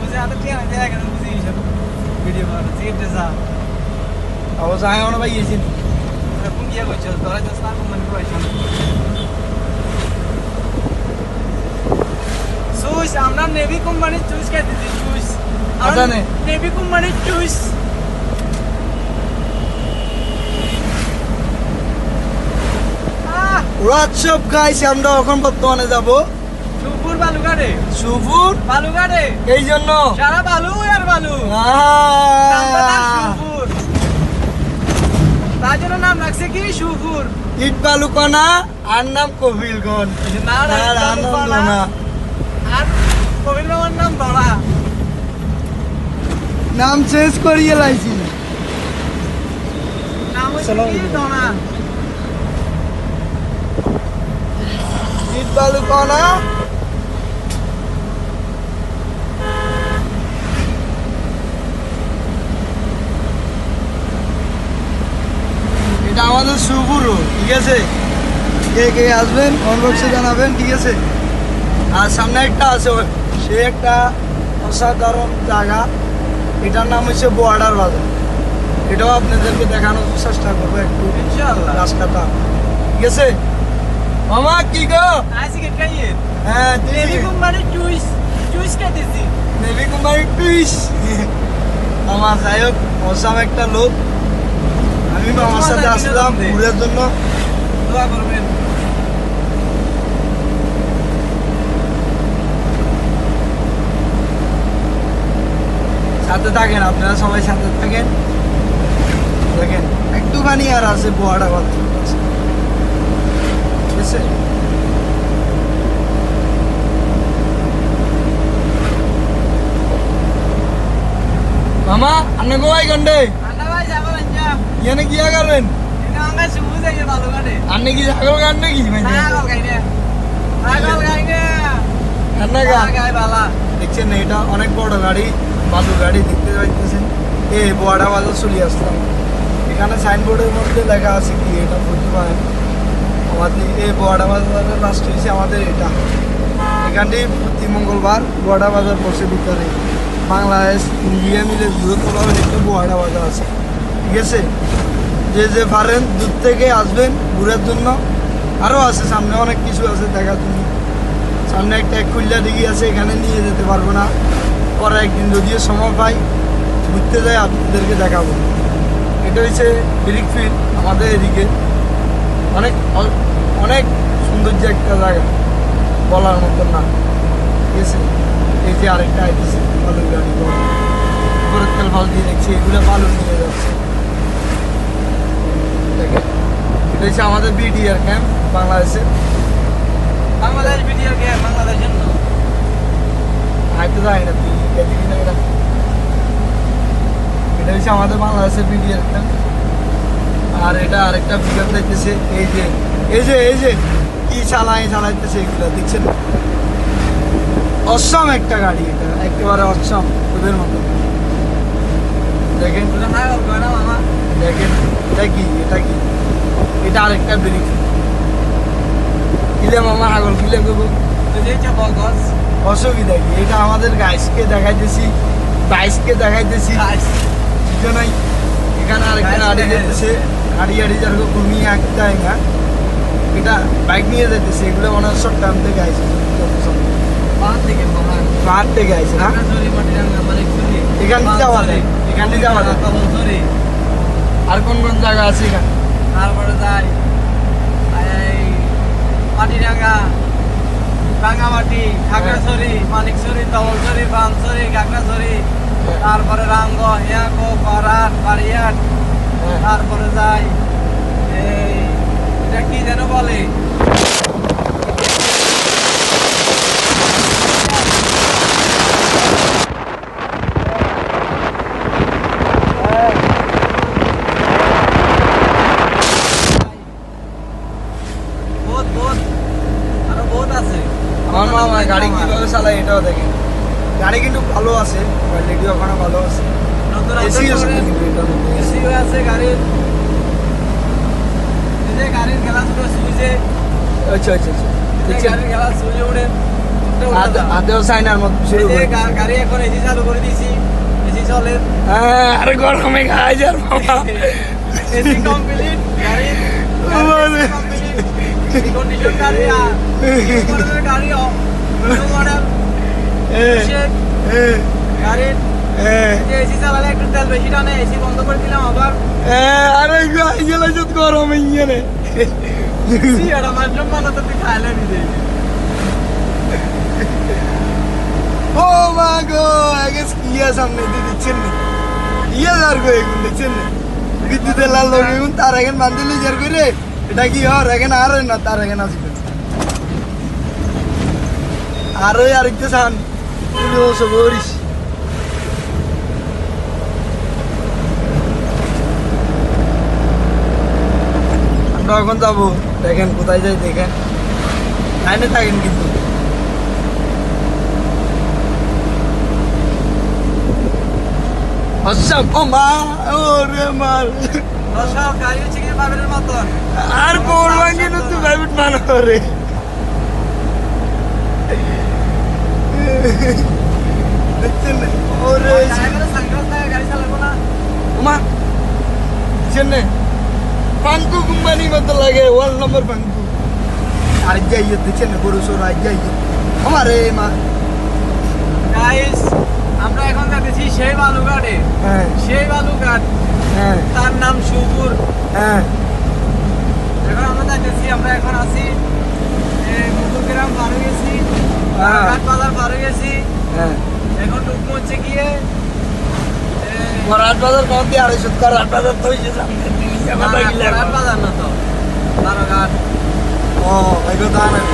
বুঝে আর কি আমি দেখা কেন বুঝি সব ভিডিও বানাচ্ছি সিগারেট যা অবশ্য আমি মনে ভাই গেছি কোন গিয়া করছো তোরা তো স্নান মানে পয়সা সুইস আমরা নেভি কোম্পানির চুইস খাইতে দিই চুইস আচ্ছা নে নেভি কোম্পানির চুইস হোয়াটসঅ্যাপ গাইস আমরা এখন বর্তমানে যাব সুপুর বালুঘাটে সুপুর বালুঘাটে এই জন্য সারা বালু আর বালু সুপুর তার জন্য নাম রাখছে কি সুপুর ইট বালুকণা আর নাম কবিলগঞ্জ না আর আনন্দ না আর কবির মামার নাম দড়া নাম চেঞ্জ করিয়ে লাইছি নাম হচ্ছে কি দড়া ইট বালুকণা এটা আমাদের সুপুর ঠিক আছে কে কে আসবেন কনবক্সে জানাবেন ঠিক আছে আর সামনে একটা আছে সে একটা অসাধারণ জায়গা এটার নাম হচ্ছে বর্ডার বাজার এটাও আপনাদেরকে দেখানোর চেষ্টা করবো একটু ইনশাআল্লাহ রাস্তাটা ঠিক আছে মামা কি গো আজকে কে খাইয়ে হ্যাঁ নেভি কোম্পানির চুইস চুইস খাইতেছি নেভি কুমারী পিস আমার যাই হোক অসাম একটা লোক আমি মামার সাথে আসলাম ঘুরের জন্য দোয়া করবেন সাথে থাকেন আপনারা সবাই সাথে থাকেন দেখেন একটুখানি আর আছে বোয়াটা বাদ ঠিক আছে মামা আপনি গোয়াই গন্ডে আন্না ভাই যাবো না ইয়ানে কি করবেন এটা আমরা সুবু যাই বালুঘাটে আপনি কি ছাগল গান নাকি ছাগল গাইনে ছাগল গাইনে রান্না গা গাই বালা দেখছেন না এটা অনেক বড় গাড়ি বালু গাড়ি দেখতে পাইতেছেন এই বোয়াডা বাজার চলে আসলাম এখানে সাইনবোর্ডের মধ্যে লেখা আছে কি এটা বলতে পারেন আমাদের এই বোয়াডা বাজারের লাস্ট হয়েছে আমাদের এটা এখানটি প্রতি মঙ্গলবার বোয়াডা বাজার বসে ভিতরে বাংলাদেশ ইন্ডিয়া মিলে বৃহত্তরভাবে একটা বোয়াডা বাজার আছে ঠিক আছে যে যে পারেন দূর থেকে আসবেন ঘুরার জন্য আরও আছে সামনে অনেক কিছু আছে দেখার জন্য সামনে একটা খুললা দিঘি আছে এখানে নিয়ে যেতে পারবো না পরে একদিন যদিও সময় পাই ঘুরতে যাই আপনাদেরকে দেখাবো এটা হচ্ছে ব্রিক ফিল্ড আমাদের এদিকে অনেক অনেক সৌন্দর্য একটা জায়গা বলার মতন না ঠিক আছে এই যে আরেকটা আইতেছে বালুর গাড়ি উপরের তেল ভাল দিয়ে দেখছি এগুলো বালু নিয়ে যাচ্ছে দেখেন এটা হচ্ছে আমাদের বিডিআর ক্যাম্প বাংলাদেশের বাংলাদেশ ভিডিও কে বাংলাদেশ জন্য আইতে যায় না তুই দেখবি না এটা হচ্ছে আমাদের বাংলাদেশের বিডিআর ক্যাম্প আর এটা আরেকটা পিকআপ দেখতেছে এই যে কি চালাইতেছে এগুলো দেখছেন অসম একটা গাড়ি এটা একেবারে অসম ওদের মতো দেখেন ছাগল গয়না মামা দেখেন এটা কি এটা আরেকটা ব্রিজ কিলে মামা হাগল কিলে করবো দেখছে বগস অসুবিধা কি এটা আমাদের গাইসকে দেখাইতেছি বাইসকে দেখাইতেছি দুজনাই এখানে আরেকটা গাড়ি যেতেছে গাড়ি যার ঘুমিয়ে আঁকতে হয় না এটা বাইক নিয়ে যেতেছে এগুলো মনে হয় সব টাইম থেকে আইসে পাহাড় থেকে আইসে না এখান থেকে যাওয়া যায় আর কোন কোন জায়গা আছে এখানে তারপরে যাই এই মাটিরাঙ্গা রাঙ্গামাটি খাগড়াছড়ি মানিকছড়ি তবলছড়ি বানছড়ি গাগড়াছড়ি তারপরে রাঙ্গ হিয়াকো করাট বাড়িয়াট তারপরে যাই এই এটা কি যেন বলে আমার মামা গাড়ি কিভাবে চালায় এটাও দেখেন গাড়ি কিন্তু ভালো আছে কোয়ালিটি ওখানে ভালো আছে এসি আছে কিন্তু এটার মধ্যে এসি আছে গাড়ির এই যে গাড়ির গ্লাস গুলো সুইচে আচ্ছা গাড়ির গ্লাস সুইচে উঠে হাতটা উল্টা আদেও চাইনার মতো শুরু করে গাড়ি এখন এসি চালু করে দিয়েছি এসি চলে হ্যাঁ আরে গরমে খাই যার মামা এসি কমপ্লিট গাড়ি কমপ্লিট কন্ডিশন গাড়ি গাড়ি মডেল গাড়ির এসি চালালে একটু তেল বেশি টানে এসি বন্ধ করে দিলাম আবার আরে গেলে যত গরমে ইয়ে এটা মাশরুম বানাতে তুই খাইলে নিতে ও মা গো আগে ইয়া সামনে দিয়ে দিচ্ছেন না ইয়া যার গো এগুন দিচ্ছেন না বিদ্যুতের লাল লোক এগুন তার এখন বান্ধিলে যার করে এটা কি হর এখন আর না তার এখন আসবে আরো আর একটু সান তুই ও সব করিস আমরা এখন যাবো দেখেন কোথায় যাই দেখেন লাইনে থাকেন কিন্তু আচ্ছা ও মা ওরে মার দর্শক গাড়ি হচ্ছে কি পাবেনের মতন আর বোর ভাঙি না তুই প্রাইভেট মান করে দেখছেন ওরে ড্রাইভারের সানগ্লাস লাগে গাড়ি চালাবো না মা দেখছেন পাঙ্কু কোম্পানি মতো লাগে ওয়ার্ল্ড নম্বর পাঙ্কু আর যাইয়ে দেখছেন বড় সর আজ যাইয়ে আমারে মা গাইস আমরা এখন যাচ্ছি সেই বালুঘাটে হ্যাঁ সেই বালুঘাট হ্যাঁ তার নাম সুপুর হ্যাঁ এখন আমরা যাচ্ছি আমরা এখন আছি মধুগ্রাম পার হয়ে গেছি হ্যাঁ। ঘাট বাজার পার হয়ে গেছি হ্যাঁ এখন ঢুকবো হচ্ছে গিয়ে করাট বাজার কত দিয়ে 250 করাট বাজার তো হইছে সামনে দিকে কথা গিলা ঘাট বাজার না তো বারোঘাট ও এগো দাঁড়ান